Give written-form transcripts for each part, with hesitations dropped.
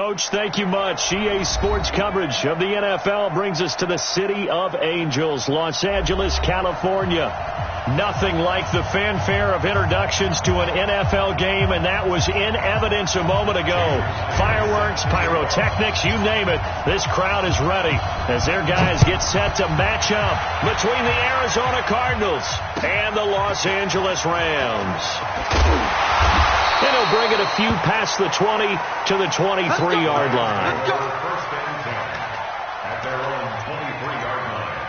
Coach, thank you much. EA Sports coverage of the NFL brings us to the City of Angels, Los Angeles, California. Nothing like the fanfare of introductions to an NFL game, and that was in evidence a moment ago. Fireworks, pyrotechnics, you name it. This crowd is ready as their guys get set to match up between the Arizona Cardinals and the Los Angeles Rams. And he'll bring it a few past the 20 to the 23-yard line. First and 10 at their own 23-yard line.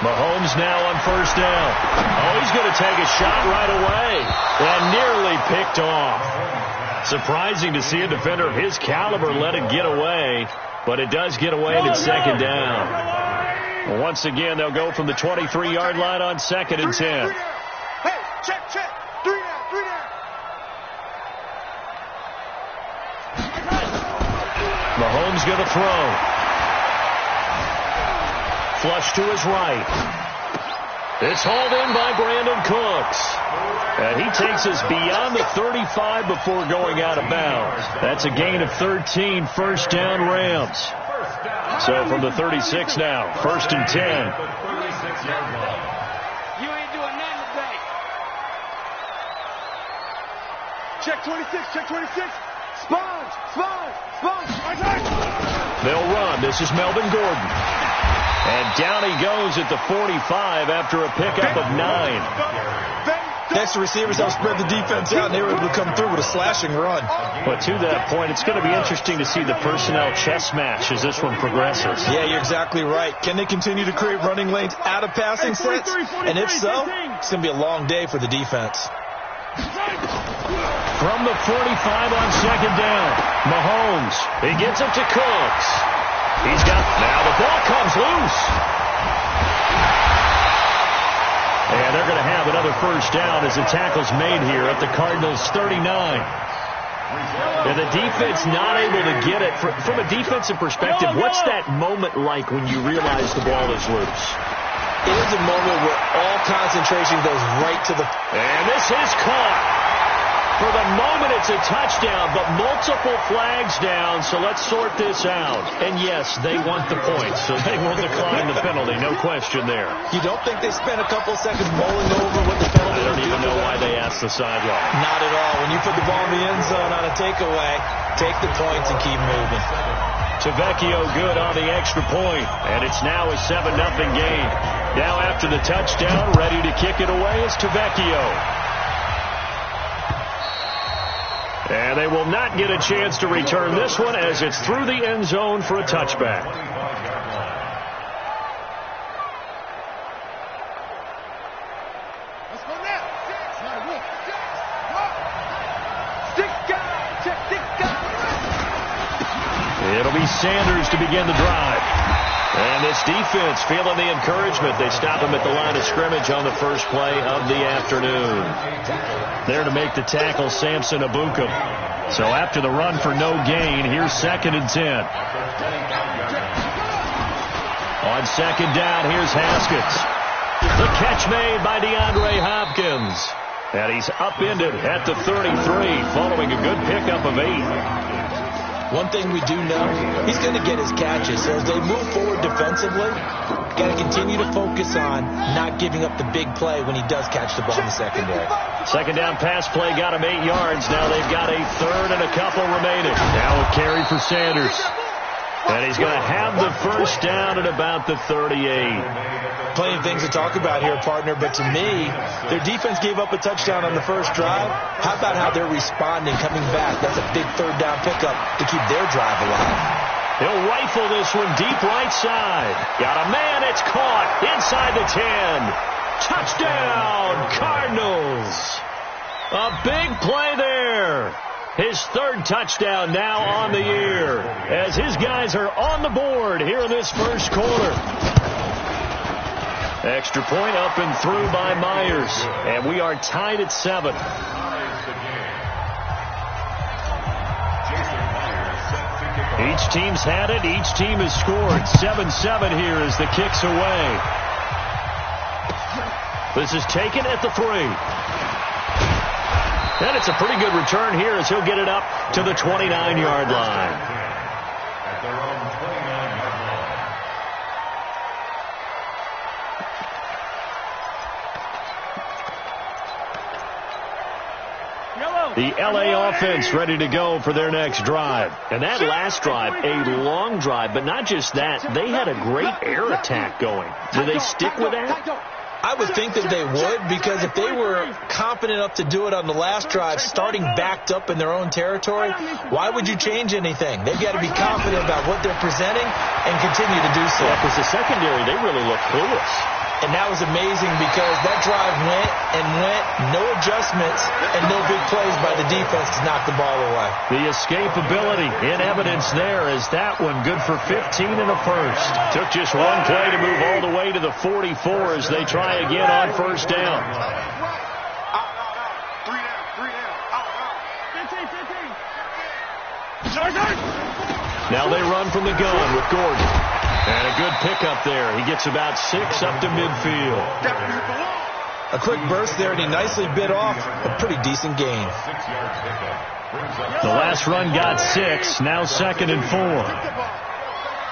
Mahomes now on first down. Oh, he's going to take a shot right away. And nearly picked off. Surprising to see a defender of his caliber let it get away. But it does get away and it's second down. Well, once again, they'll go from the 23-yard line on second and 10. Hey, check. 3 down. Mahomes going to throw. Flush to his right. It's hauled in by Brandon Cooks. And he takes us beyond the 35 before going out of bounds. That's a gain of 13, first down Rams. So from the 36 now, first and 10. You ain't doing nothing today. Check 26. Sponge. They'll run. This is Melvin Gordon. And down he goes at the 45 after a pickup of 9. Extra receivers help spread the defense out, and they were able to come through with a slashing run. But to that point, it's going to be interesting to see the personnel chess match as this one progresses. Yeah, you're exactly right. Can they continue to create running lanes out of passing sets? And if so, it's going to be a long day for the defense. From the 45 on second down, Mahomes. He gets it to Cooks. Now the ball comes loose. And they're going to have another first down as the tackle's made here at the Cardinals' 39. And the defense not able to get it. From a defensive perspective, what's that moment like when you realize the ball is loose? It is a moment where all concentration goes right to the... And this is caught. For the moment, it's a touchdown, but multiple flags down, so let's sort this out. And, yes, they want the points, so they will decline the penalty, no question there. You don't think they spent a couple seconds mulling over what the penalty? I don't even know why they asked the sideline. Not at all. When you put the ball in the end zone on a takeaway, take the points and keep moving. Tavecchio good on the extra point, and it's now a 7-0 game. Now after the touchdown, ready to kick it away is Tavecchio. And they will not get a chance to return this one as it's through the end zone for a touchback. It'll be Sanders to begin the drive. And this defense feeling the encouragement. They stop him at the line of scrimmage on the first play of the afternoon. There to make the tackle, Samson Abuka. So after the run for no gain, here's second and 10. On second down, here's Haskins. The catch made by DeAndre Hopkins. And he's upended at the 33 following a good pickup of 8. One thing we do know, he's going to get his catches. So as they move forward defensively, got to continue to focus on not giving up the big play when he does catch the ball in the secondary. Second down pass play got him 8 yards. Now they've got a third and a couple remaining. Now a carry for Sanders. And he's going to have the first down at about the 38. Plenty of things to talk about here, partner, but to me, their defense gave up a touchdown on the first drive. How about how they're responding, coming back? That's a big third down pickup to keep their drive alive. He'll rifle this one deep right side. Got a man, it's caught inside the 10. Touchdown, Cardinals. A big play there. His third touchdown now on the year as his guys are on the board here in this first quarter. Extra point up and through by Myers. And we are tied at 7. Each team's had it. Each team has scored. 7-7 here as the kick's away. This is taken at the 3. And it's a pretty good return here as he'll get it up to the 29-yard line. At their own 29-yard line. The L.A. offense ready to go for their next drive. And that last drive, a long drive, but not just that. They had a great air attack going. Do they stick with that? I would think that they would, because if they were confident enough to do it on the last drive, starting backed up in their own territory, why would you change anything? They've got to be confident about what they're presenting and continue to do so. Yeah, because the secondary, they really look clueless. And that was amazing because that drive went and went, no adjustments, and no big plays by the defense to knock the ball away. The escapability in evidence there as that one good for 15 and a first. Took just one play to move all the way to the 44 as they try again on first down. Now they run from the gun with Gordon. And a good pickup there. He gets about 6 up to midfield. A quick burst there, and he nicely bit off a pretty decent gain. The last run got 6. Now 2nd and 4.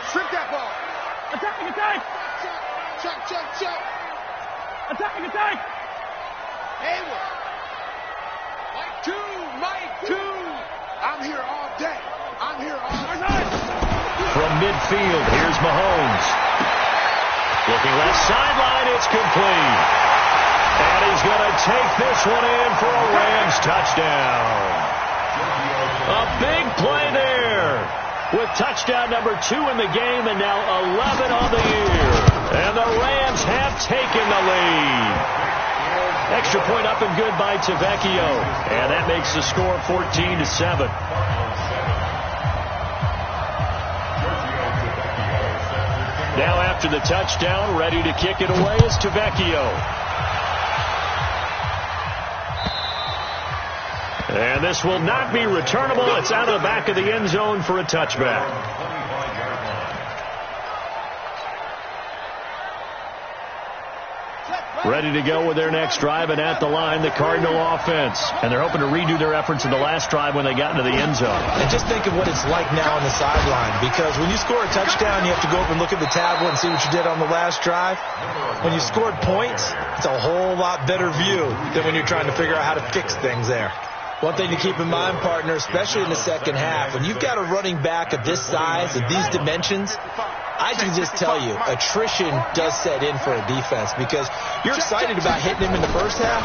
Strip that ball. Attack. Check. Attack. Hayward. Mike 2. I'm here all day. From midfield, here's Mahomes. Looking left sideline, it's complete. And he's going to take this one in for a Rams touchdown. A big play there with touchdown number 2 in the game and now 11 on the year. And the Rams have taken the lead. Extra point up and good by Tavecchio. And that makes the score 14-7. Now after the touchdown, ready to kick it away is Tavecchio. And this will not be returnable. It's out of the back of the end zone for a touchback. Ready to go with their next drive, and at the line, the Cardinal offense. And they're hoping to redo their efforts in the last drive when they got into the end zone. And just think of what it's like now on the sideline, because when you score a touchdown, you have to go over and look at the tablet and see what you did on the last drive. When you scored points, it's a whole lot better view than when you're trying to figure out how to fix things there. One thing to keep in mind, partner, especially in the second half, when you've got a running back of this size, of these dimensions, I can just tell you, attrition does set in for a defense because you're excited about hitting him in the first half.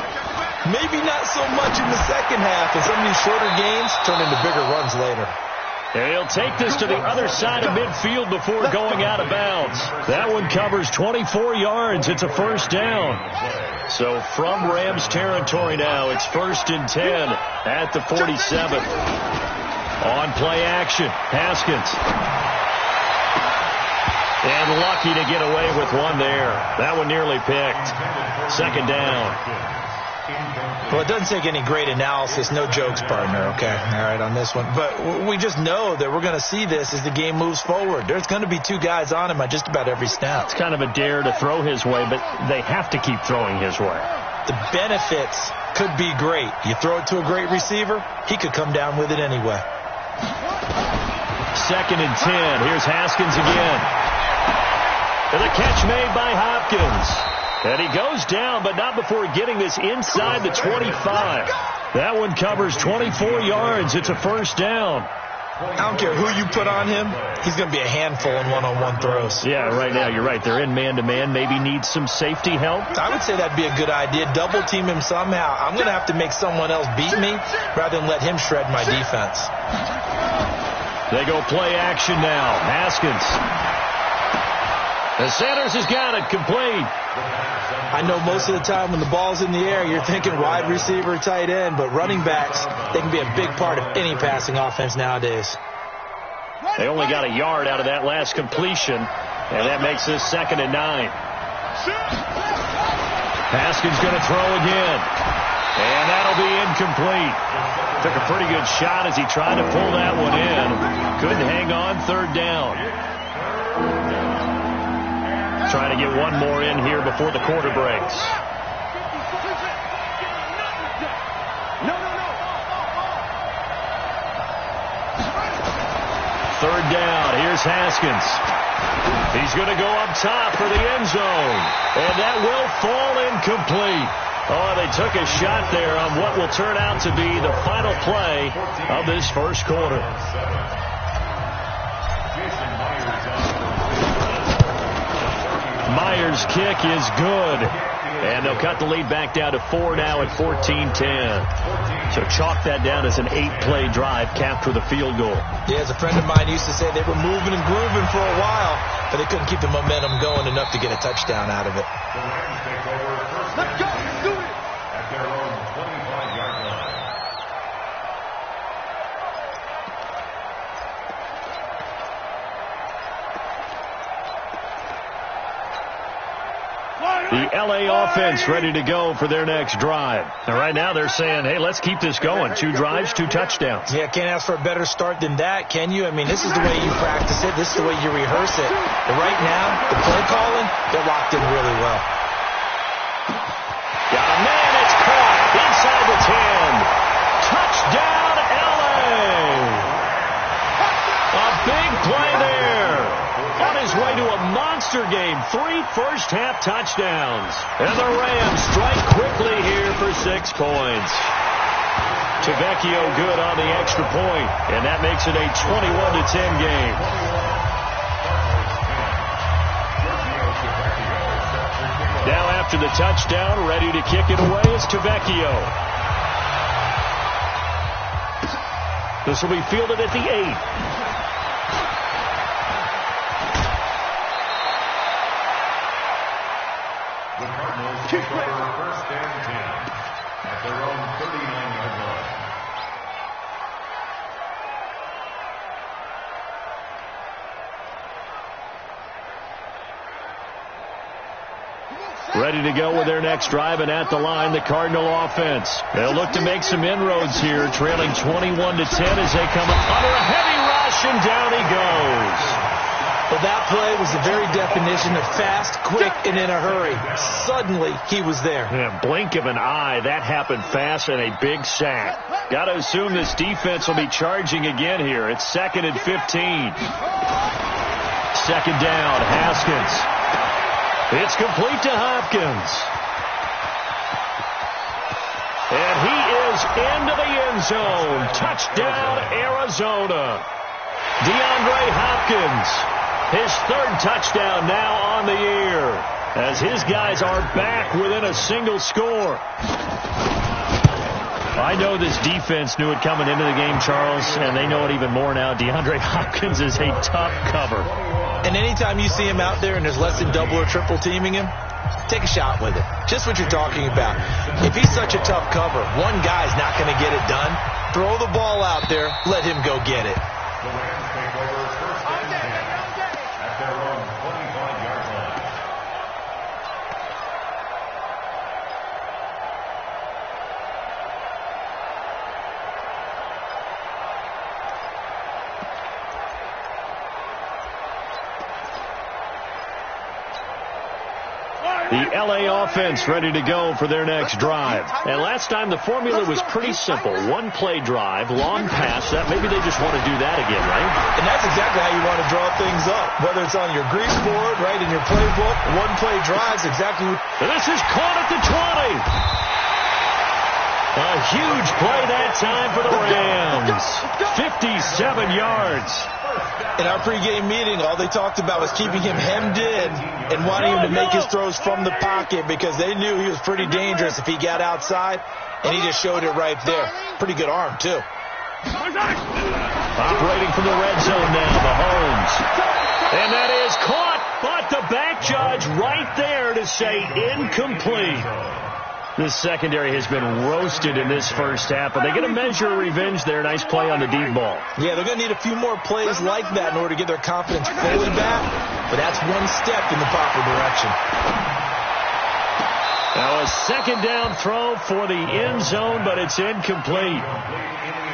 Maybe not so much in the second half, and some of these shorter gains turn into bigger runs later. And he'll take this to the other side of midfield before going out of bounds. That one covers 24 yards. It's a first down. So from Rams territory now, it's 1st and 10 at the 47. On play action, Haskins. And lucky to get away with one there. That one nearly picked. 2nd down. Well, it doesn't take any great analysis. No jokes, partner, okay? All right, on this one. But we just know that we're going to see this as the game moves forward. There's going to be 2 guys on him at just about every snap. It's kind of a dare to throw his way, but they have to keep throwing his way. The benefits could be great. You throw it to a great receiver, he could come down with it anyway. 2nd and 10. Here's Haskins again. And the catch made by Hopkins. And he goes down, but not before getting this inside the 25. That one covers 24 yards. It's a first down. I don't care who you put on him. He's going to be a handful in one-on-one throws. Yeah, right now, you're right. They're in man-to-man. Maybe need some safety help. I would say that'd be a good idea. Double team him somehow. I'm going to have to make someone else beat me rather than let him shred my defense. They go play action now. Haskins. The Sanders has got it complete. I know most of the time when the ball's in the air, you're thinking wide receiver, tight end, but running backs, they can be a big part of any passing offense nowadays. They only got a yard out of that last completion, and that makes this 2nd and 9. Haskins going to throw again. And that'll be incomplete. Took a pretty good shot as he tried to pull that one in. Couldn't hang on third down. Trying to get one more in here before the quarter breaks. Third down. Here's Haskins. He's going to go up top for the end zone. And that will fall incomplete. Oh, they took a shot there on what will turn out to be the final play of this first quarter. Myers' kick is good. And they'll cut the lead back down to 4 now at 14-10. So chalk that down as an 8-play drive capped with a field goal. Yeah, as a friend of mine used to say, they were moving and grooving for a while, but they couldn't keep the momentum going enough to get a touchdown out of it. Let's go. Do it. At their own 25-yard line. The L.A. offense ready to go for their next drive. And right now they're saying, hey, let's keep this going. 2 drives, 2 touchdowns. Yeah, can't ask for a better start than that, can you? I mean, this is the way you practice it. This is the way you rehearse it. But right now, the play calling, they're locked in really well. Got a man, it's caught inside the 10. Touchdown, L.A. A big play there. On his way to a monster game, 3 first-half touchdowns. And the Rams strike quickly here for 6 points. Tavecchio good on the extra point, and that makes it a 21-10 game. Now after the touchdown, ready to kick it away is Tavecchio. This will be fielded at the 8. Take over first and 10 at their own 39-yard line. Ready to go with their next drive, and at the line, the Cardinal offense. They'll look to make some inroads here, trailing 21-10 as they come up under a heavy rush, and down he goes. But that play was the very definition of fast, quick, and in a hurry. Suddenly, he was there. Yeah, blink of an eye, that happened fast, and a big sack. Got to assume this defense will be charging again here. It's 2nd and 15. Second down, Haskins. It's complete to Hopkins. And he is into the end zone. Touchdown, Arizona. DeAndre Hopkins. His 3rd touchdown now on the year, as his guys are back within a single score. I know this defense knew it coming into the game, Charles, and they know it even more now. DeAndre Hopkins is a tough cover. And anytime you see him out there and there's less than double or triple teaming him, take a shot with it. Just what you're talking about. If he's such a tough cover, one guy's not going to get it done. Throw the ball out there. Let him go get it. The Rams take over first and 10 at their own 25-yard line. The L.A. offense ready to go for their next drive. And last time the formula was pretty simple. 1-play drive, long pass. That maybe they just want to do that again, right? And that's exactly how you want to draw things up. Whether it's on your grease board, right, in your playbook, 1-play drives exactly what... And this is caught at the 20. A huge play that time for the Rams. 57 yards. In our pregame meeting, all they talked about was keeping him hemmed in and wanting him to make his throws from the pocket because they knew he was pretty dangerous if he got outside, and he just showed it right there. Pretty good arm, too. Operating from the red zone now, Mahomes. And that is caught, but the back judge right there to say incomplete. This secondary has been roasted in this first half, but they're going to measure revenge there. Nice play on the deep ball. Yeah, they're going to need a few more plays like that in order to get their confidence fully back, but that's one step in the proper direction. Now a second down throw for the end zone, but it's incomplete.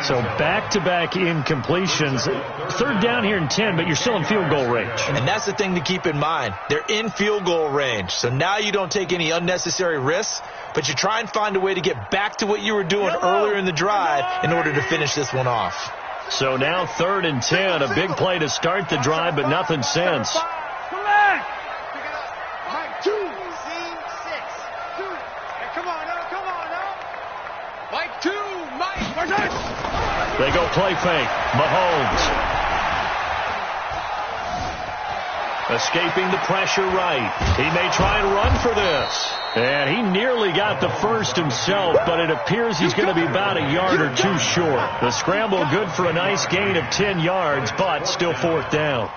So back-to-back incompletions. Third down here and 10, but you're still in field goal range. And that's the thing to keep in mind. They're in field goal range. So now you don't take any unnecessary risks, but you try and find a way to get back to what you were doing earlier in the drive in order to finish this one off. So now 3rd and 10, a big play to start the drive, but nothing since. They go play fake. Mahomes. Escaping the pressure right. He may try and run for this. And he nearly got the first himself, but it appears he's going to be about a yard or two short. The scramble good for a nice gain of 10 yards, but still 4th down.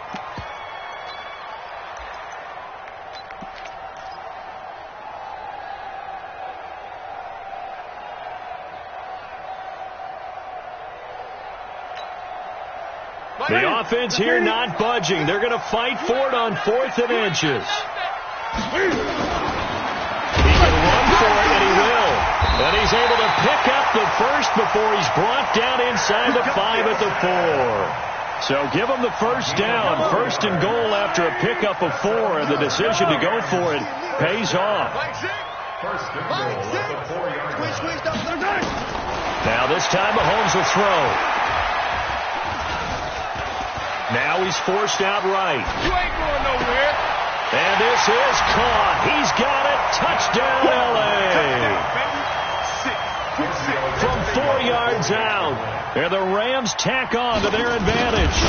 The offense here not budging. They're going to fight for it on 4th and inches. He can run for it, and he will. And he's able to pick up the first before he's brought down inside the 5 at the 4. So give him the first down. 1st and goal after a pickup of 4, and the decision to go for it pays off. First and goal at the 4-yard line. Now this time Mahomes will throw. Now he's forced out right. You ain't going nowhere. And this is caught. He's got it. Touchdown, L.A. From 4 yards out. And the Rams tack on to their advantage.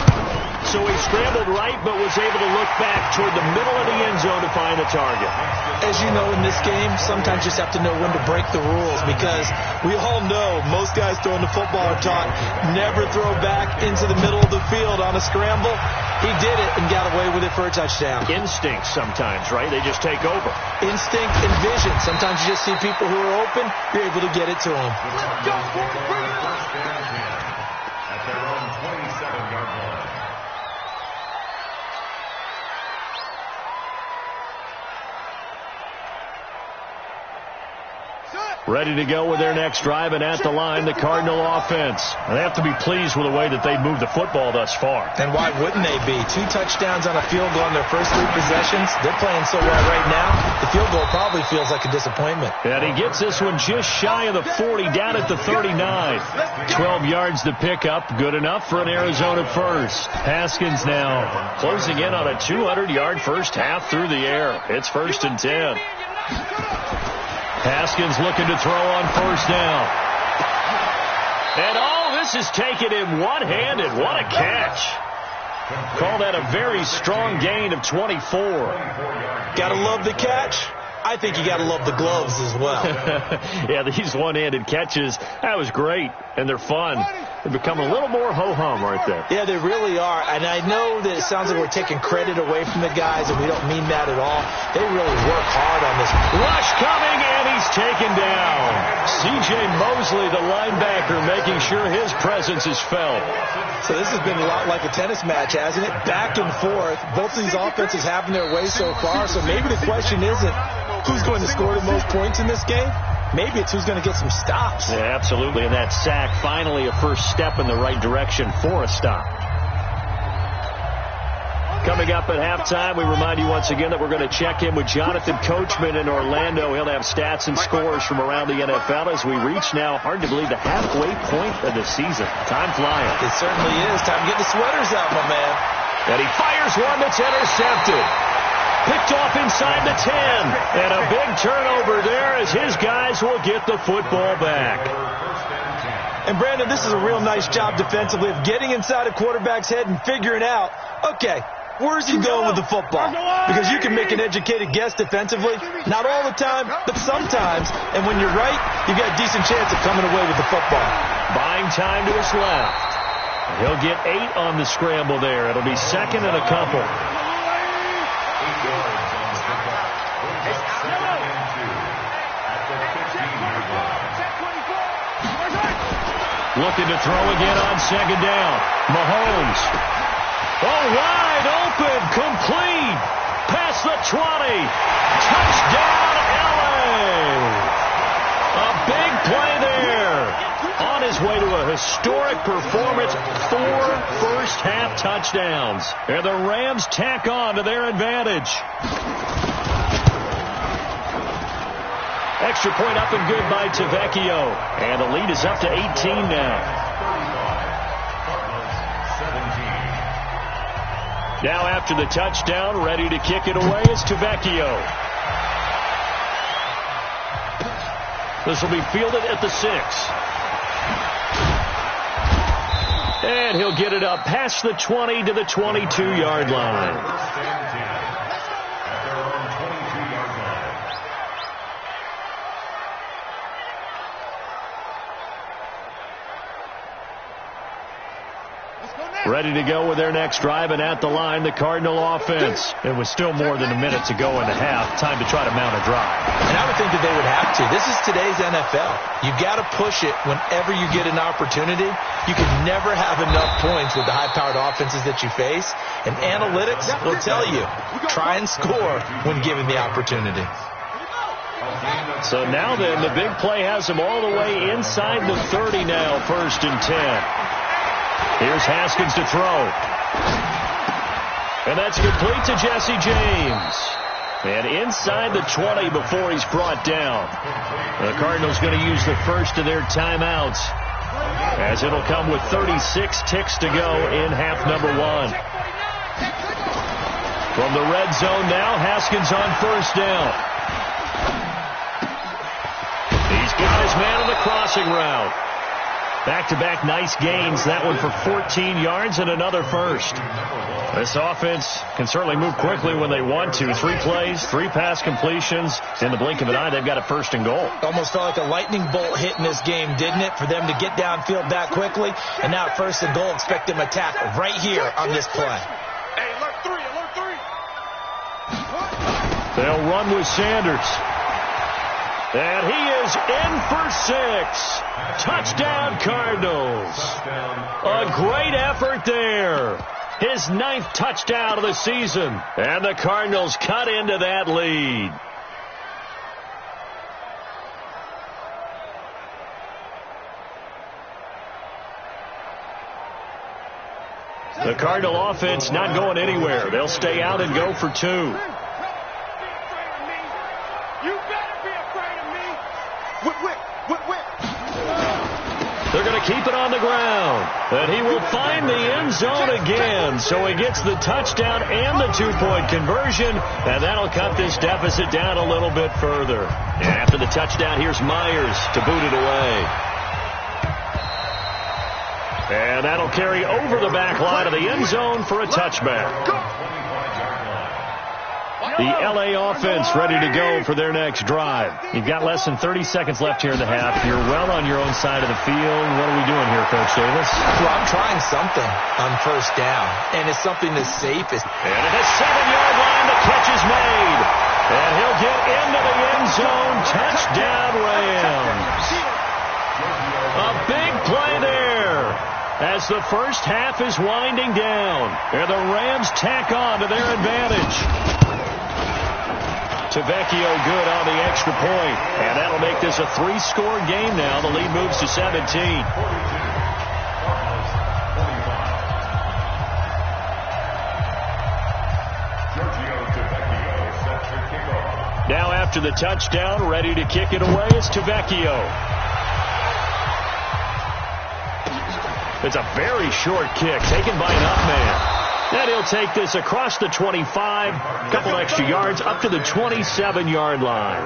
So he scrambled right, but was able to look back toward the middle of the end zone to find the target. As you know, in this game, sometimes you just have to know when to break the rules, because we all know most guys throwing the football are taught never throw back into the middle of the field on a scramble. He did it and got away with it for a touchdown. Instinct sometimes, right? They just take over. Instinct and vision. Sometimes you just see people who are open, you're able to get it to them. Let's go, boys. Bring it on. At their own 27-yard line. Ready to go with their next drive, and at the line, the Cardinal offense. They have to be pleased with the way that they moved the football thus far. And why wouldn't they be? 2 touchdowns on a field goal on their first 3 possessions. They're playing so well right now, the field goal probably feels like a disappointment. And he gets this one just shy of the 40, down at the 39. 12 yards to pick up, good enough for an Arizona first. Haskins now closing in on a 200-yard first half through the air. It's 1st and 10. Haskins looking to throw on 1st down. And all this is taken in one-handed. What a catch. Call that a very strong gain of 24. Gotta love the catch. I think you got to love the gloves as well. Yeah, these one-handed catches, that was great, and they're fun. They become a little more ho-hum right there. Yeah, they really are, and I know that it sounds like we're taking credit away from the guys, and we don't mean that at all. They really work hard on this. Rush coming, and he's taken down. C.J. Mosley, the linebacker, making sure his presence is felt. So this has been a lot like a tennis match, hasn't it? Back and forth. Both of these offenses having their way so far, so maybe the question isn't who's going to score the most points in this game. Maybe it's who's going to get some stops. Yeah, absolutely. And that sack, finally a first step in the right direction for a stop. Coming up at halftime, we remind you once again that we're going to check in with Jonathan Coachman in Orlando. He'll have stats and scores from around the NFL as we reach now, hard to believe, the halfway point of the season. Time flying. It certainly is. Time to get the sweaters out, my man. And he fires one that's intercepted. Picked off inside the 10. And a big turnover there as his guys will get the football back. And, Brandon, this is a real nice job defensively of getting inside a quarterback's head and figuring out, okay, where's he going with the football? Because you can make an educated guess defensively. Not all the time, but sometimes. And when you're right, you got a decent chance of coming away with the football. Buying time to his left. He'll get 8 on the scramble there. It'll be 2nd and a couple. Looking to throw again on 2nd down. Mahomes. Oh, wide open, complete, past the 20, touchdown, L.A. on his way to a historic performance, 4 first-half touchdowns. And the Rams tack on to their advantage. Extra point up and good by Tavecchio. And the lead is up to 18 now. Now after the touchdown, ready to kick it away is Tavecchio. This will be fielded at the 6. And he'll get it up past the 20 to the 22-yard line. Ready to go with their next drive, and at the line, the Cardinal offense. It was still more than a minute to go in the half. Time to try to mount a drive. And I would think that they would have to. This is today's NFL. You've got to push it whenever you get an opportunity. You can never have enough points with the high-powered offenses that you face. And analytics will tell you, try and score when given the opportunity. So now then, the big play has them all the way inside the 30 now, 1st and 10. Here's Haskins to throw. And that's complete to Jesse James. And inside the 20 before he's brought down. The Cardinals going to use the first of their timeouts, as it'll come with 36 ticks to go in half number 1. From the red zone now, Haskins on 1st down. He's got his man on the crossing route. Back-to-back nice gains. That one for 14 yards and another first. This offense can certainly move quickly when they want to. 3 plays, 3 pass completions. In the blink of an eye, they've got a 1st and goal. Almost felt like a lightning bolt hit in this game, didn't it? For them to get downfield that quickly. And now at 1st and goal, expect them to tackle right here on this play. Hey, alert 3, alert 3. They'll run with Sanders. And he is in for 6. Touchdown, Cardinals. A great effort there. His 9th touchdown of the season. And the Cardinals cut into that lead. The Cardinal offense not going anywhere. They'll stay out and go for 2. They're going to keep it on the ground. And he will find the end zone again. So he gets the touchdown and the 2-point conversion. And that'll cut this deficit down a little bit further. And after the touchdown, here's Myers to boot it away. And that'll carry over the back line of the end zone for a touchback. The L.A. offense ready to go for their next drive. You've got less than 30 seconds left here in the half. You're well on your own side of the field. What are we doing here, Coach Davis? Well, I'm trying something on 1st down, and it's something that's safest. And at the 7-yard line, the catch is made. And he'll get into the end zone. Touchdown, Rams. A big play there as the first half is winding down. And the Rams tack on to their advantage. Tavecchio good on the extra point. And that'll make this a 3-score game now. The lead moves to 17. Now after the touchdown, ready to kick it away is Tavecchio. It's a very short kick taken by an up man. And he'll take this across the 25, a couple extra yards, up to the 27-yard line.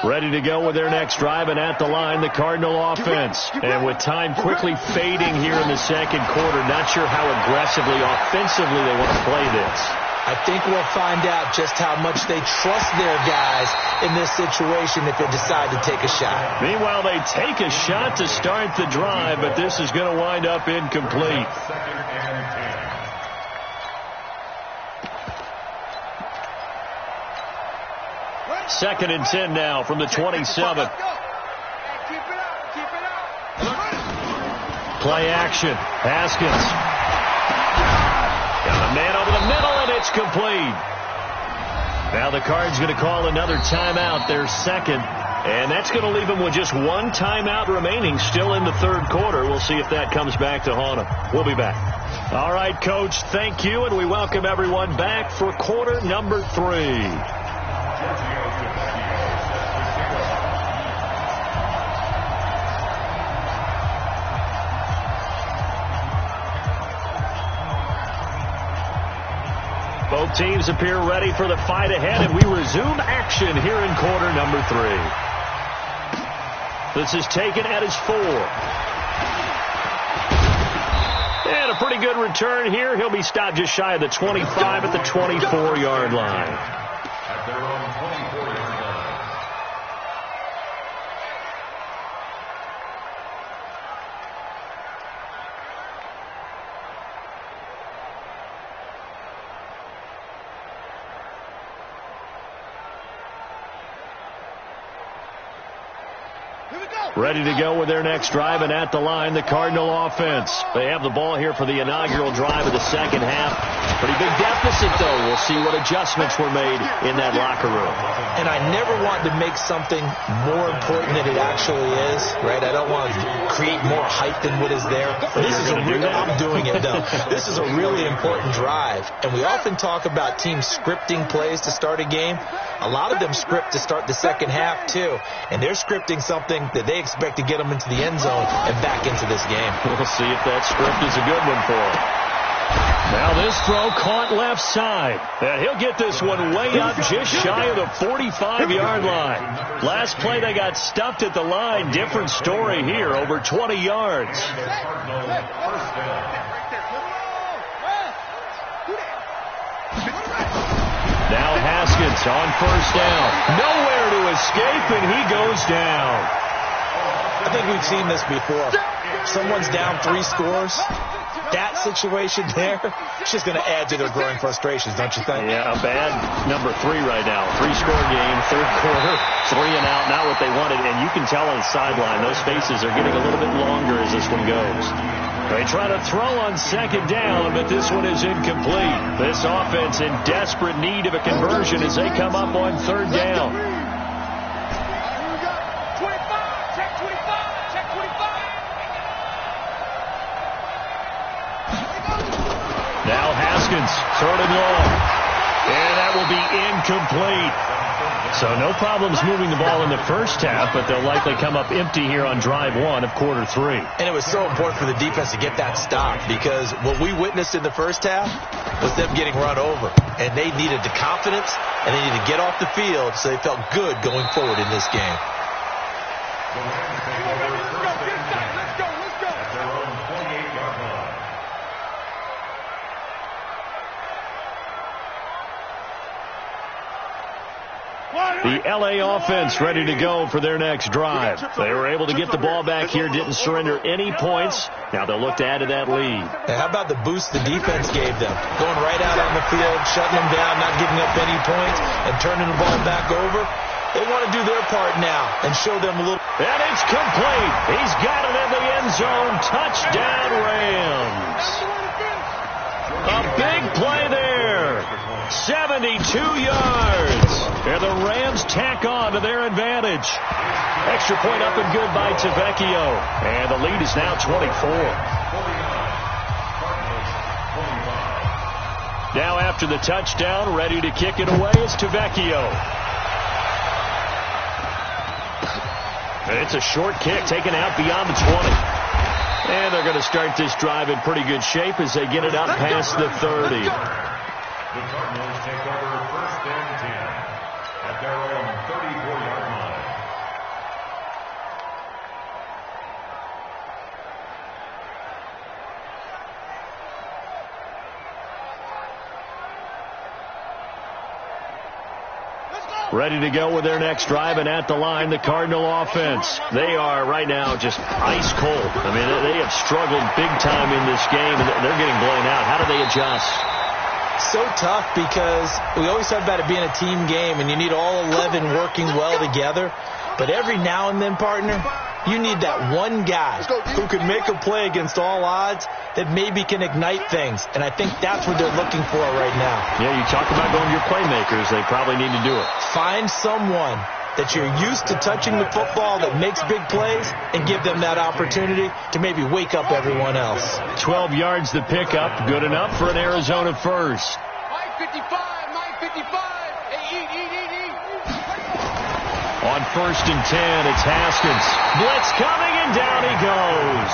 Ready to go with their next drive, and at the line, the Cardinal offense. And with time quickly fading here in the second quarter, not sure how aggressively, offensively they want to play this. I think we'll find out just how much they trust their guys in this situation if they decide to take a shot. Meanwhile, they take a shot to start the drive, but this is going to wind up incomplete. Second and 10 now from the 27. Play action. Haskins. Got a man over the middle, and it's complete. Now the Cards going to call another timeout, their second. And that's going to leave them with just one timeout remaining still in the third quarter. We'll see if that comes back to haunt them. We'll be back. All right, Coach, thank you, and we welcome everyone back for quarter number 3. Both teams appear ready for the fight ahead, and we resume action here in quarter number 3. This is taken at his 4. And a pretty good return here. He'll be stopped just shy of the 25 at the 24-yard line. At their own 24-yard line. Ready to go with their next drive, and at the line, the Cardinal offense. They have the ball here for the inaugural drive of the second half. Pretty big deficit, though. We'll see what adjustments were made in that locker room. And I never want to make something more important than it actually is, right? I don't want to create more hype than what is there. This is I'm doing it, though. This is a really important drive. And we often talk about teams scripting plays to start a game. A lot of them script to start the second half, too. And they're scripting something that they expect to get them into the end zone and back into this game. We'll see if that script is a good one for them. Now this throw caught left side. And he'll get this one way up just shy of the 45-yard line. Last play they got stuffed at the line. Different story here, over 20 yards. Now Haskins on first down. Nowhere to escape, and he goes down. I think we've seen this before. Someone's down 3 scores. That situation there, it's just going to add to their growing frustrations, don't you think? Yeah, a bad number 3 right now. 3-score game, third quarter, 3 and out, not what they wanted. And you can tell on the sideline, those faces are getting a little bit longer as this one goes. They try to throw on second down, but this one is incomplete. This offense in desperate need of a conversion as they come up on third down. Now Haskins, third and long. And that will be incomplete. So no problems moving the ball in the first half, but they'll likely come up empty here on drive 1 of quarter 3. And it was so important for the defense to get that stop, because what we witnessed in the first half was them getting run over. And they needed the confidence, and they needed to get off the field so they felt good going forward in this game. The L.A. offense ready to go for their next drive. They were able to get the ball back here, didn't surrender any points. Now they'll look to add to that lead. And how about the boost the defense gave them? Going right out on the field, shutting them down, not giving up any points, and turning the ball back over. They want to do their part now and show them a little. And it's complete. He's got it in the end zone. Touchdown, Rams. A big play there. 72 yards. And the Rams tack on to their advantage. Extra point up and good by Tavecchio. And the lead is now 24. Now after the touchdown, ready to kick it away is Tavecchio. It's a short kick taken out beyond the 20. And they're going to start this drive in pretty good shape as they get it up past the 30. The Cardinals take over first and 10 at their own 34-yard line. Ready to go with their next drive, and at the line, the Cardinal offense. They are right now just ice cold. I mean, they have struggled big time in this game, and they're getting blown out. How do they adjust? So tough, because we always talk about it being a team game, and you need all 11 working well together. But every now and then, partner, You need that one guy who can make a play against all odds that maybe can ignite things. And I think that's what they're looking for right now. Yeah, you talk about going to your playmakers. They probably need to do it. Find someone that you're used to touching the football that makes big plays and give them that opportunity to maybe wake up everyone else. 12 yards the pickup. Good enough for an Arizona first. 955. Hey, eat. On 1st and 10, it's Haskins. Blitz coming, and down he goes.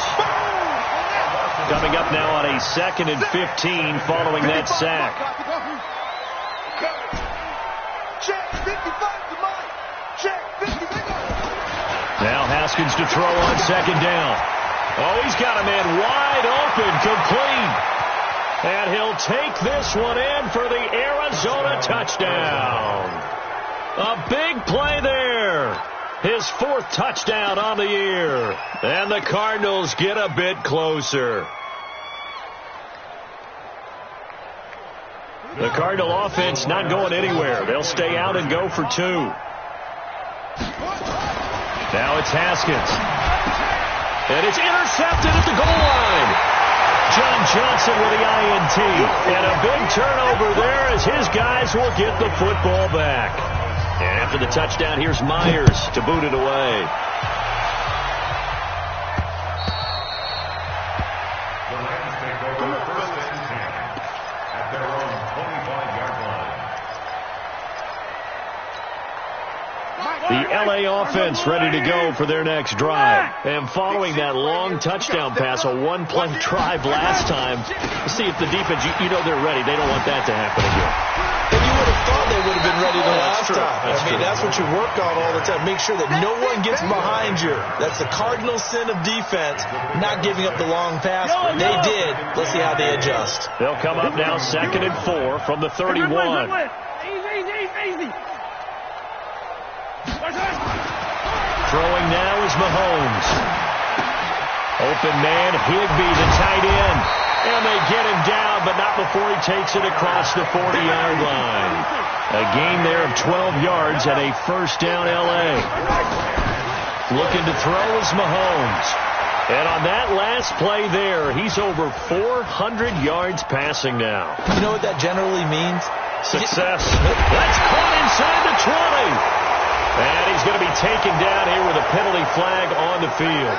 Coming up now on a 2nd and 15 following that sack. Check 55 to mine. Check 50. Now Haskins to throw on 2nd down. Oh, he's got a man wide open, complete. And he'll take this one in for the Arizona touchdown. A big play there. His 4th touchdown on the year. And the Cardinals get a bit closer. The Cardinal offense not going anywhere. They'll stay out and go for 2. Now it's Haskins. And it's intercepted at the goal line. John Johnson with the INT. And a big turnover there as his guys will get the football back. And after the touchdown, here's Myers to boot it away. The Rams take over 1st and 10 at their own 25-yard line. The LA offense ready to go for their next drive. And following that long touchdown pass, a one-play drive last time, see if the defense, you know they're ready. They don't want that to happen again. And you would have thought they would have been ready the last time. That's what you work on all the time. Make sure that no one gets behind you. That's the cardinal sin of defense, not giving up the long pass. They did. Let's see how they adjust. They'll come up now 2nd and 4 from the 31. Easy. Throwing now is Mahomes. Open man, Higbee, the tight end. And they get him down, but not before he takes it across the 40-yard line. A gain there of 12 yards and a 1st down L.A. Looking to throw is Mahomes. And on that last play there, he's over 400 yards passing now. You know what that generally means? Success. That's caught inside the 20. And he's going to be taken down here with a penalty flag on the field.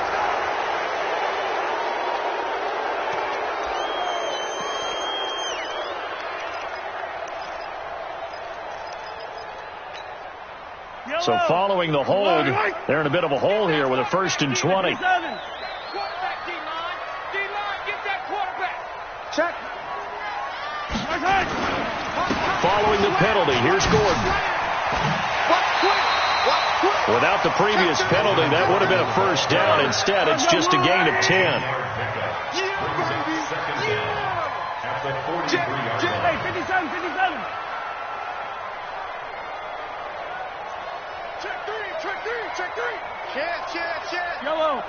So following the hold, they're in a bit of a hole here with a 1st and 20. Quarterback, D-line. D-line, get that quarterback. Check. Following the penalty, here's Gordon. Without the previous penalty, that would have been a 1st down. Instead, it's just a gain of 10. Second down at the 43-yard line. 57. Check three. Check. Yellow.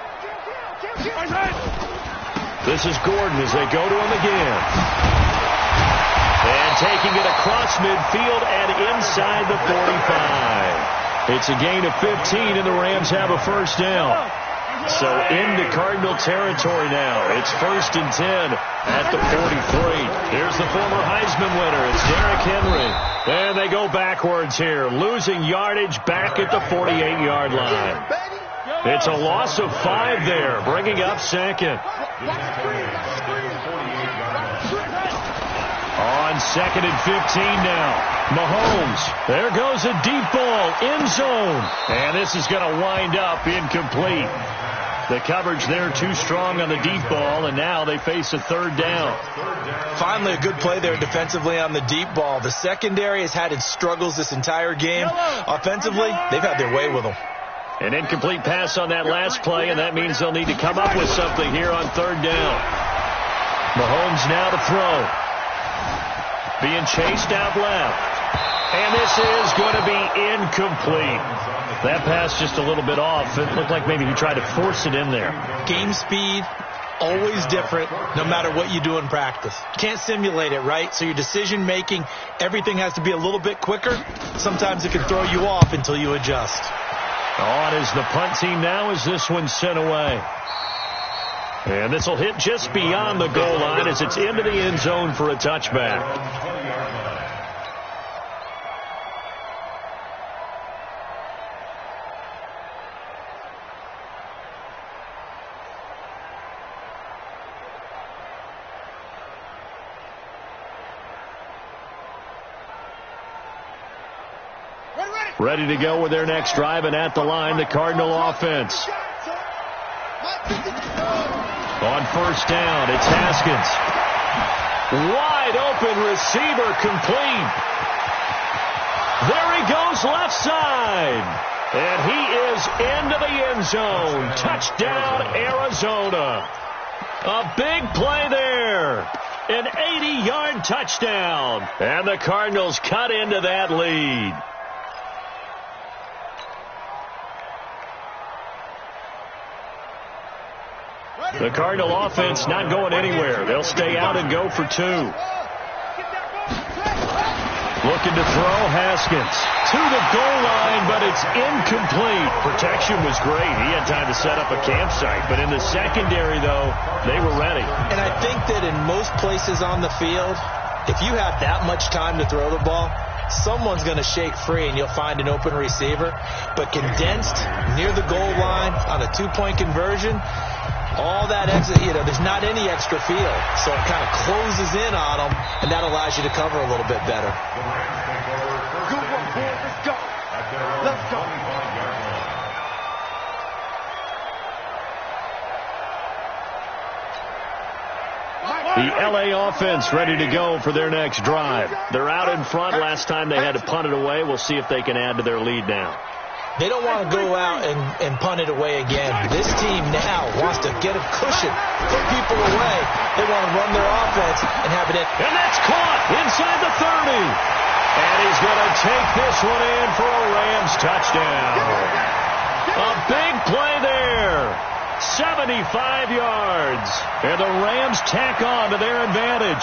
This is Gordon as they go to him again. And taking it across midfield and inside the 45. It's a gain of 15, and the Rams have a 1st down. So into Cardinal territory now. It's 1st and 10 at the 43. Here's the former Heisman winner. It's Derrick Henry. And they go backwards here, losing yardage back at the 48-yard line. It's a loss of 5 there, bringing up 2nd. On 2nd and 15 now. Mahomes. There goes a deep ball. End zone. And this is going to wind up incomplete. The coverage there too strong on the deep ball, and now they face a 3rd down. Finally a good play there defensively on the deep ball. The secondary has had its struggles this entire game. Offensively, they've had their way with them. An incomplete pass on that last play, and that means they'll need to come up with something here on 3rd down. Mahomes now to throw. Being chased out left. And this is going to be incomplete. That pass just a little bit off. It looked like maybe he tried to force it in there. Game speed, always different, no matter what you do in practice. Can't simulate it, right? So your decision making, everything has to be a little bit quicker. Sometimes it can throw you off until you adjust. On is the punt team now as this one's sent away. And this will hit just beyond the goal line as it's into the end zone for a touchback. Ready to go with their next drive, and at the line, the Cardinal offense. On first down, it's Haskins. Wide open receiver complete. There he goes left side. And he is into the end zone. Touchdown, Arizona. A big play there. An 80-yard touchdown. And the Cardinals cut into that lead. The Cardinal offense not going anywhere. They'll stay out and go for two. Looking to throw, Haskins to the goal line, but it's incomplete. Protection was great. He had time to set up a campsite, but in the secondary, though, they were ready. And I think that in most places on the field, if you have that much time to throw the ball, someone's going to shake free and you'll find an open receiver. But condensed near the goal line on a two-point conversion, all that extra, there's not any extra field. So it kind of closes in on them, and that allows you to cover a little bit better. Good one, boys. Let's go. Let's go. The L.A. offense ready to go for their next drive. They're out in front. Last time they had to punt it away. We'll see if they can add to their lead now. They don't want to go out and punt it away again. This team now wants to get a cushion, put people away. They want to run their offense and have it in. And that's caught inside the 30. And he's going to take this one in for a Rams touchdown. A big play there. 75 yards. And the Rams tack on to their advantage.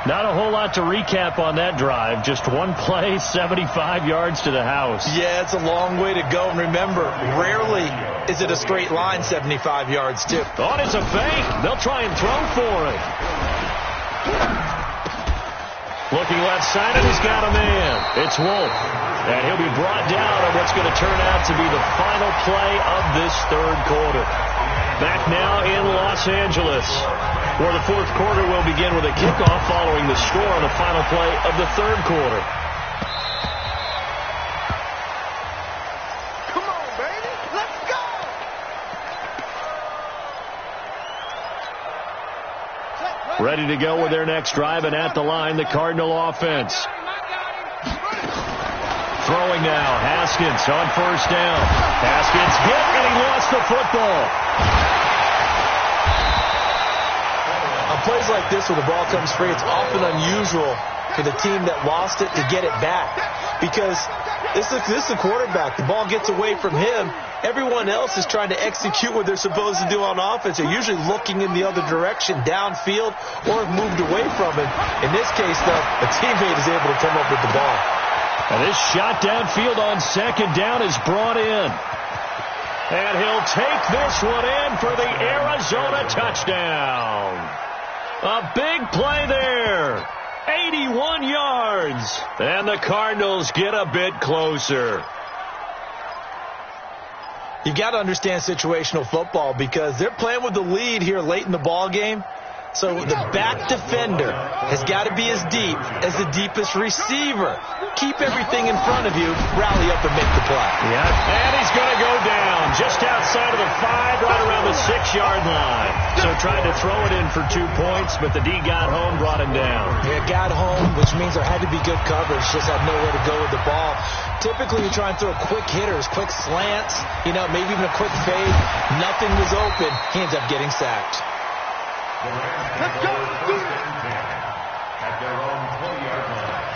Not a whole lot to recap on that drive. Just one play, 75 yards to the house. Yeah, it's a long way to go. And remember, rarely is it a straight line 75 yards, too. Oh, it's a fake. They'll try and throw for it. Looking left side, and he's got a man. It's Wolf. And he'll be brought down on what's going to turn out to be the final play of this third quarter. Back now in Los Angeles, where the fourth quarter will begin with a kickoff following the score on the final play of the third quarter. Come on, baby. Let's go. Ready to go with their next drive, and at the line, the Cardinal offense. Throwing now, Haskins on first down. Haskins hit, and he lost the football. On plays like this where the ball comes free, it's often unusual for the team that lost it to get it back. Because this is the quarterback. The ball gets away from him. Everyone else is trying to execute what they're supposed to do on offense. They're usually looking in the other direction, downfield, or have moved away from it. In this case, though, a teammate is able to come up with the ball. And this shot downfield on second down is brought in. And he'll take this one in for the Arizona touchdown. A big play there. 81 yards. And the Cardinals get a bit closer. You've got to understand situational football because they're playing with the lead here late in the ball game. So the back defender has got to be as deep as the deepest receiver. Keep everything in front of you, rally up and make the play. Yeah, and he's going to go down just outside of the 5, right around the 6-yard line. So tried to throw it in for 2 points, but the D got home, brought him down. Yeah, got home, which means there had to be good coverage. Just had nowhere to go with the ball. Typically, you try and throw quick hitters, quick slants, maybe even a quick fade. Nothing was open. He ends up getting sacked. Let's go. At their own 20-yard line.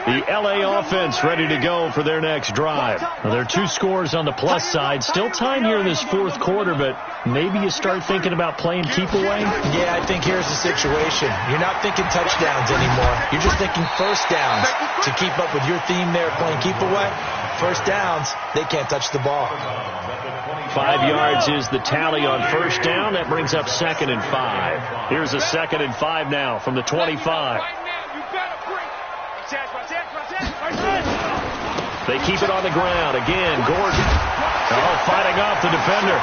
The LA offense ready to go for their next drive. Now, there are 2 scores on the plus side. Still time here in this fourth quarter, but maybe you start thinking about playing keep away? Yeah, I think here's the situation. You're not thinking touchdowns anymore. You're just thinking first downs. To keep up with your theme there, playing keep away, first downs, they can't touch the ball. 5 yards is the tally on first down. That brings up 2nd and 5. Here's a 2nd and 5 now from the 25. They keep it on the ground. Again, Gordon. Fighting off the defender.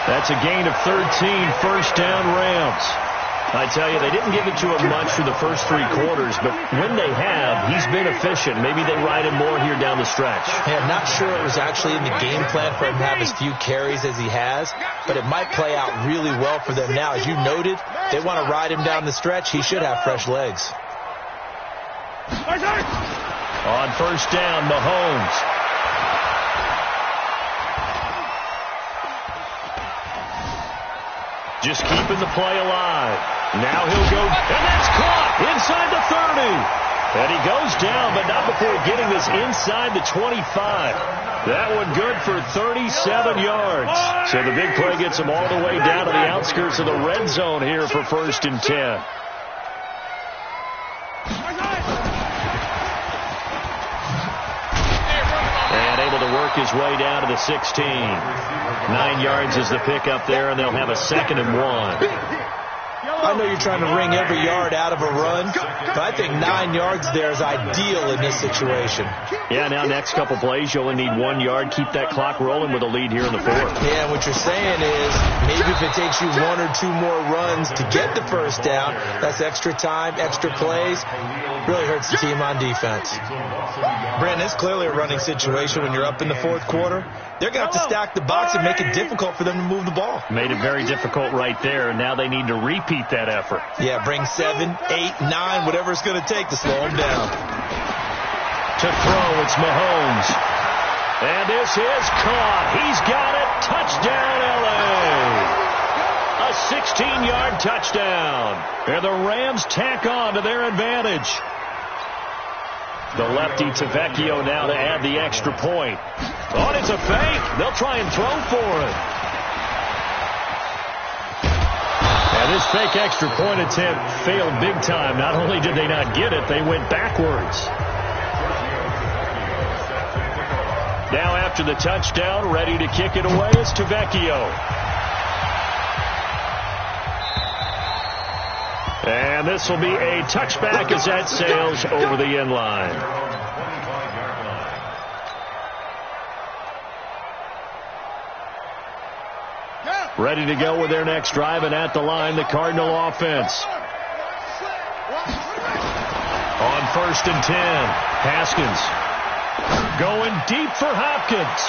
That's a gain of 13, first down Rams. I tell you, they didn't give it to him much for the first 3 quarters, but when they have, he's been efficient. Maybe they ride him more here down the stretch. Hey, I'm not sure it was actually in the game plan for him to have as few carries as he has, but it might play out really well for them now. As you noted, they want to ride him down the stretch. He should have fresh legs. On first down, Mahomes. Just keeping the play alive. Now he'll go, and that's caught inside the 30. And he goes down, but not before getting this inside the 25. That one good for 37 yards. So the big play gets him all the way down to the outskirts of the red zone here for 1st and 10. Work his way down to the 16. 9 yards is the pickup there, and they'll have a 2nd and 1. I know you're trying to wring every yard out of a run, but I think 9 yards there is ideal in this situation. Yeah, now next couple plays, you only need 1 yard. Keep that clock rolling with a lead here in the 4th. Yeah, what you're saying is maybe if it takes you 1 or 2 more runs to get the first down, that's extra time, extra plays. Really hurts the team on defense. Brandon, it's clearly a running situation when you're up in the 4th quarter. They're going to have to stack the box and make it difficult for them to move the ball. Made it very difficult right there, and now they need to repeat that effort. Yeah, bring 7, 8, 9, whatever it's going to take to slow them down. To throw, it's Mahomes. And this is caught. He's got it. Touchdown, L.A. A 16-yard touchdown. And the Rams tack on to their advantage. The lefty Tavecchio now to add the extra point. Oh, it's a fake. They'll try and throw for it. And this fake extra point attempt failed big time. Not only did they not get it, they went backwards. Now after the touchdown, ready to kick it away, it's Tavecchio. And this will be a touchback as that sails over the end line. Ready to go with their next drive, and at the line, the Cardinal offense. On 1st and 10, Haskins going deep for Hopkins.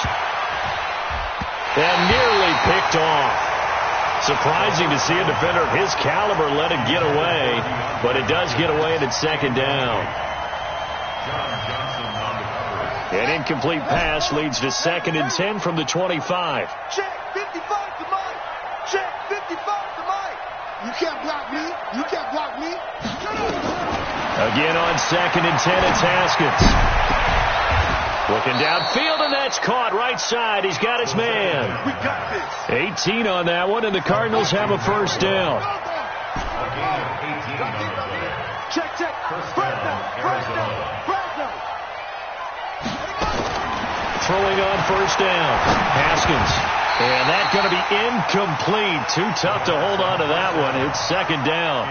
And nearly picked off. Surprising to see a defender of his caliber let it get away, but it does get away and it's 2nd down. An incomplete pass leads to 2nd and 10 from the 25. Check 55 to Mike. Check 55 to Mike. You can't block me. You can't block me. Again on 2nd and 10, it's Haskins. Looking downfield, and that's caught right side. He's got his man. We got this. 18 on that one, and the Cardinals have a first down. Check, check. First down. Throwing on first down. Haskins. And that's going to be incomplete. Too tough to hold on to that one. It's 2nd down.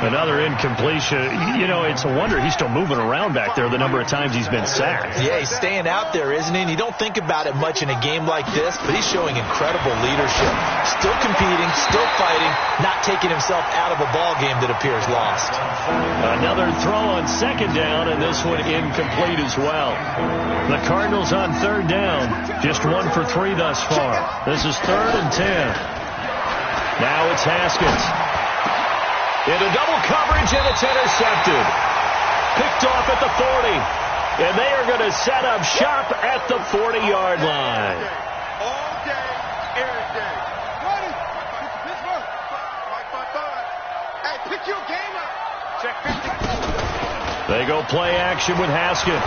Another incompletion. You know, it's a wonder he's still moving around back there the number of times he's been sacked. Yeah, he's staying out there, isn't he? And you don't think about it much in a game like this, but he's showing incredible leadership. Still competing, still fighting, not taking himself out of a ball game that appears lost. Another throw on 2nd down, and this one incomplete as well. The Cardinals on 3rd down. Just 1 for 3 thus far. This is 3rd and 10. Now it's Haskins. Into double coverage, and it's intercepted. Picked off at the 40. And they are going to set up shop at the 40-yard line. All day, every day. Ready? Pittsburgh. 5. Hey, pick your game up. Check 50. They go play action with Haskins.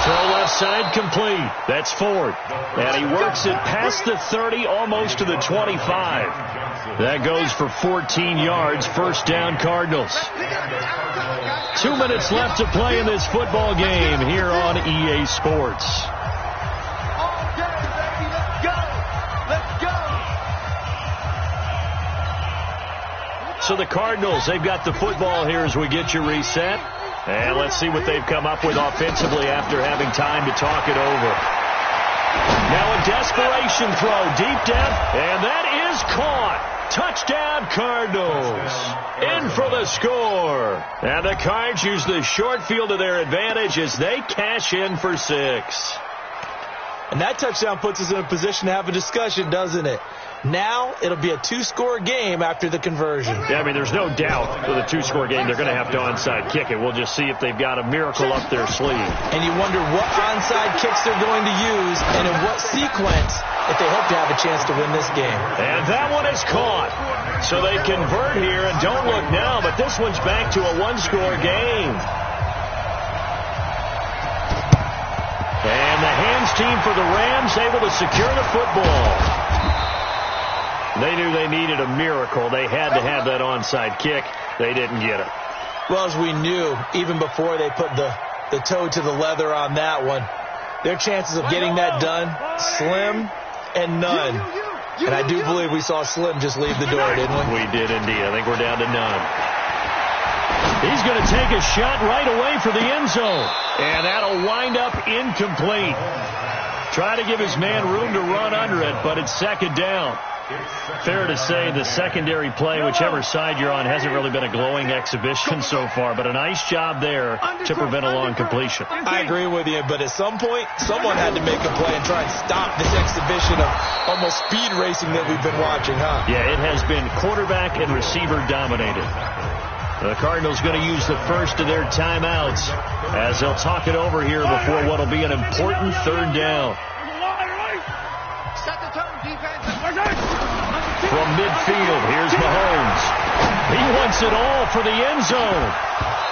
Throw left side complete. That's Ford. And he works it past the 30, almost to the 25. That goes for 14 yards. First down, Cardinals. 2 minutes left to play in this football game here on EA Sports. So the Cardinals, they've got the football here as we get you reset. And let's see what they've come up with offensively after having time to talk it over. Now a desperation throw deep down, and that is caught. Touchdown, Cardinals. In for the score. And the Cards use the short field to their advantage as they cash in for 6. And that touchdown puts us in a position to have a discussion, doesn't it? Now it'll be a 2-score game after the conversion. Yeah, I mean, there's no doubt with a 2-score game they're going to have to onside kick it. We'll just see if they've got a miracle up their sleeve. And you wonder what onside kicks they're going to use and in what sequence if they hope to have a chance to win this game. And that one is caught. So they convert here, and don't look now, but this one's back to a 1-score game. And the hands team for the Rams able to secure the football. They knew they needed a miracle. They had to have that onside kick. They didn't get it. Well, as we knew, even before they put the toe to the leather on that one, their chances of getting that done, slim and none. And I do believe we saw Slim just leave the door, didn't we? We did indeed. I think we're down to none. He's going to take a shot right away for the end zone. And that'll wind up incomplete. Try to give his man room to run under it, but it's second down. Fair to say the secondary play, whichever side you're on, hasn't really been a glowing exhibition so far, but a nice job there to prevent a long completion. I agree with you, but at some point, someone had to make a play and try and stop this exhibition of almost speed racing that we've been watching, huh? Yeah, it has been quarterback and receiver dominated. The Cardinals going to use the first of their timeouts as they'll talk it over here before what will be an important third down. From midfield, here's Mahomes. He wants it all for the end zone.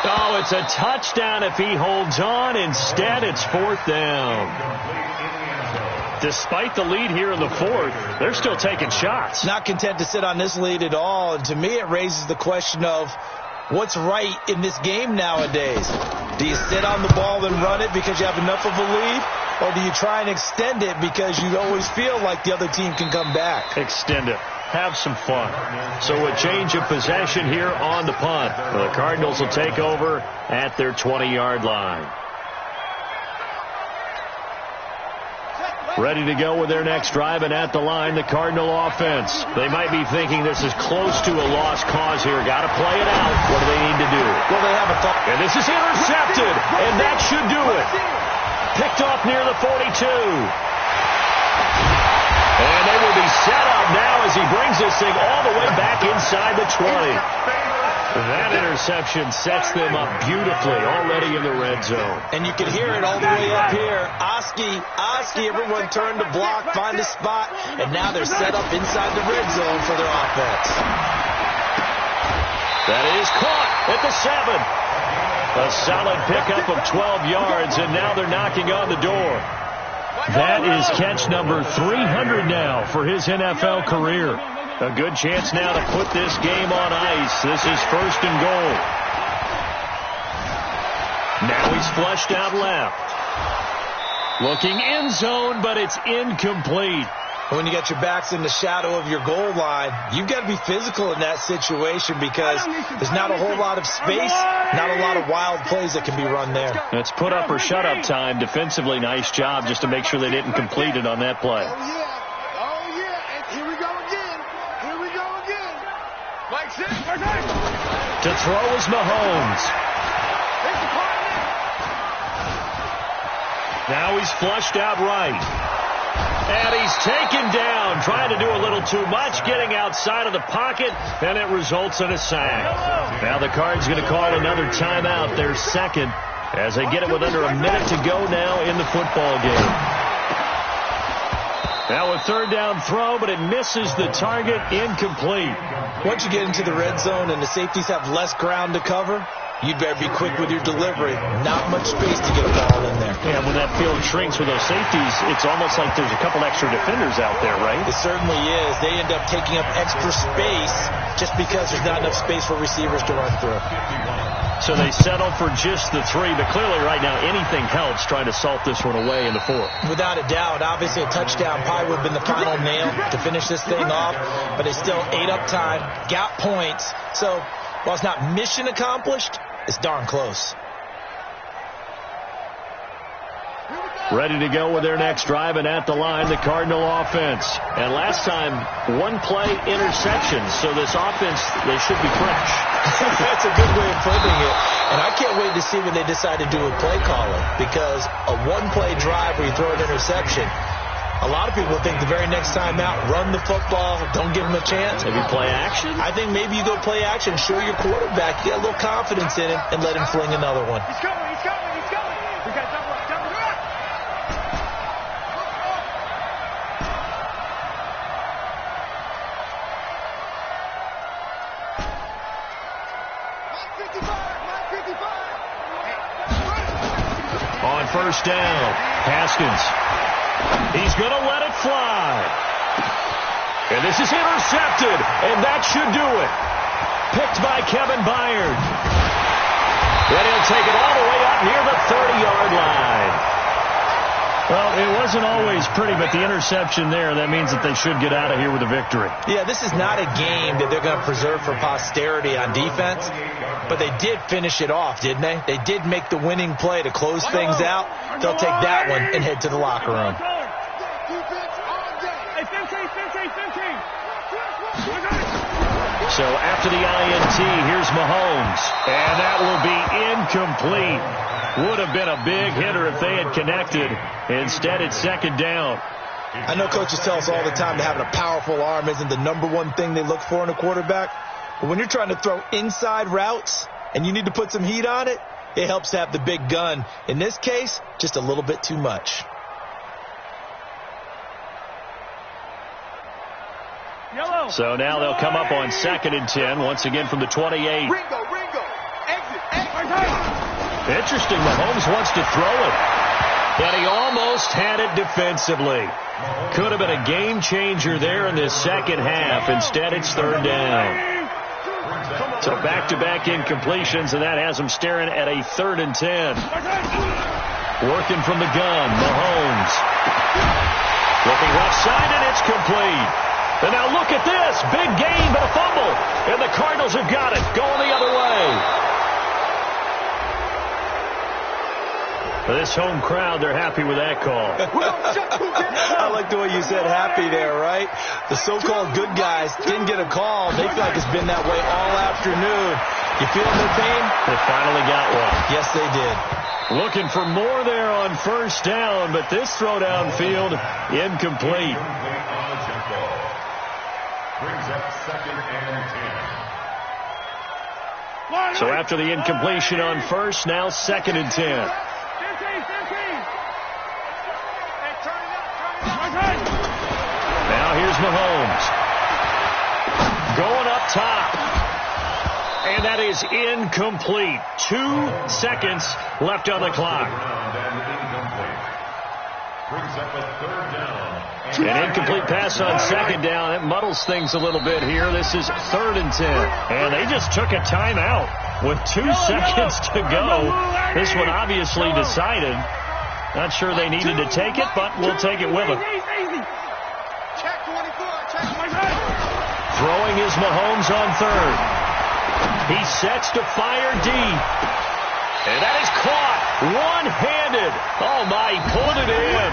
Oh, it's a touchdown if he holds on. Instead, it's fourth down. Despite the lead here in the fourth, they're still taking shots. Not content to sit on this lead at all. And to me, it raises the question of what's right in this game nowadays. Do you sit on the ball and run it because you have enough of a lead? Or do you try and extend it because you always feel like the other team can come back? Extend it. Have some fun. So a change of possession here on the punt. The Cardinals will take over at their 20-yard line. Ready to go with their next drive, and at the line, the Cardinal offense. They might be thinking this is close to a lost cause here. Got to play it out. What do they need to do? Well, they have a thought. And this is intercepted, and that should do it. Picked off near the 42. And they will be set up now as he brings this thing all the way back inside the 20. That interception sets them up beautifully already in the red zone. And you can hear it all the way up here. Oski, everyone turned to block, find a spot, and now they're set up inside the red zone for their offense. That is caught at the 7. A solid pickup of 12 yards, and now they're knocking on the door. That is catch number 300 now for his NFL career. A good chance now to put this game on ice. This is first and goal. Now he's flushed out left. Looking end zone, but it's incomplete. When you got your backs in the shadow of your goal line, you've got to be physical in that situation because there's not a whole lot of space, not a lot of wild plays that can be run there. It's put up or shut up time. Defensively, nice job just to make sure they didn't complete it on that play. Oh, yeah. And here we go again. To throw is Mahomes. Now he's flushed out right. And he's taken down, trying to do a little too much, getting outside of the pocket, and it results in a sack. Now the Cards going to call another timeout, their second, as they get it with under a minute to go now in the football game. Now a third down throw, but it misses the target, incomplete. Once you get into the red zone and the safeties have less ground to cover, you'd better be quick with your delivery. Not much space to get a ball in there. Yeah, when that field shrinks with those safeties, it's almost like there's a couple extra defenders out there, right? It certainly is. They end up taking up extra space just because there's not enough space for receivers to run through. So they settle for just the 3, but clearly right now anything helps trying to salt this one away in the 4th. Without a doubt, obviously a touchdown probably would have been the final nail to finish this thing off, but they still ate up time, got points. So while it's not mission accomplished, it's darn close. Ready to go with their next drive, and at the line, the Cardinal offense. And last time, 1-play interception, so this offense, they should be fresh. That's a good way of putting it. And I can't wait to see what they decide to do with play calling, because a 1-play drive where you throw an interception, a lot of people think the very next time out, run the football, don't give them a chance. Maybe play action? I think maybe you go play action, show your quarterback, get a little confidence in him, and let him fling another one. He's coming, he's coming, he's coming. We got double up, double up. On first down, Haskins. He's going to let it fly. And this is intercepted, and that should do it. Picked by Kevin Byard. And he'll take it all the way up near the 30-yard line. Well, it wasn't always pretty, but the interception there, that means that they should get out of here with a victory. Yeah, this is not a game that they're going to preserve for posterity on defense, but they did finish it off, didn't they? They did make the winning play to close things out. They'll take that one and head to the locker room. So after the INT, here's Mahomes, and that will be incomplete. Would have been a big hitter if they had connected. Instead, it's second down. I know coaches tell us all the time that having a powerful arm isn't the number one thing they look for in a quarterback. But when you're trying to throw inside routes and you need to put some heat on it, it helps to have the big gun. In this case, just a little bit too much. Yellow. So now they'll come up on 2nd and 10, once again from the 28. Ringo, exit. Interesting, Mahomes wants to throw it. And he almost had it defensively. Could have been a game changer there in this second half. Instead, it's 3rd down. So back-to-back incompletions, and that has them staring at a 3rd and 10. Working from the gun, Mahomes. Looking left side, and it's complete. And now look at this. Big gain, but a fumble. And the Cardinals have got it. Going the other way. This home crowd, they're happy with that call. I like the way you said happy there, right? The so-called good guys didn't get a call. They feel like it's been that way all afternoon. You feeling their pain? They finally got one. Yes, they did. Looking for more there on first down, but this throw downfield, incomplete. Brings up 2nd and 10. So after the incompletion on first, now 2nd and 10. Now here's Mahomes. Going up top. And that is incomplete. 2 seconds left on the clock. Brings up a 3rd down. An incomplete pass on 2nd down. It muddles things a little bit here. This is 3rd and 10. And they just took a timeout with 2 seconds to go. This one obviously decided. Not sure they needed to take it, but we'll take it with them. Throwing is Mahomes on 3rd. He sets to fire deep. And that is caught one-handed. Oh, my, he pulled it in.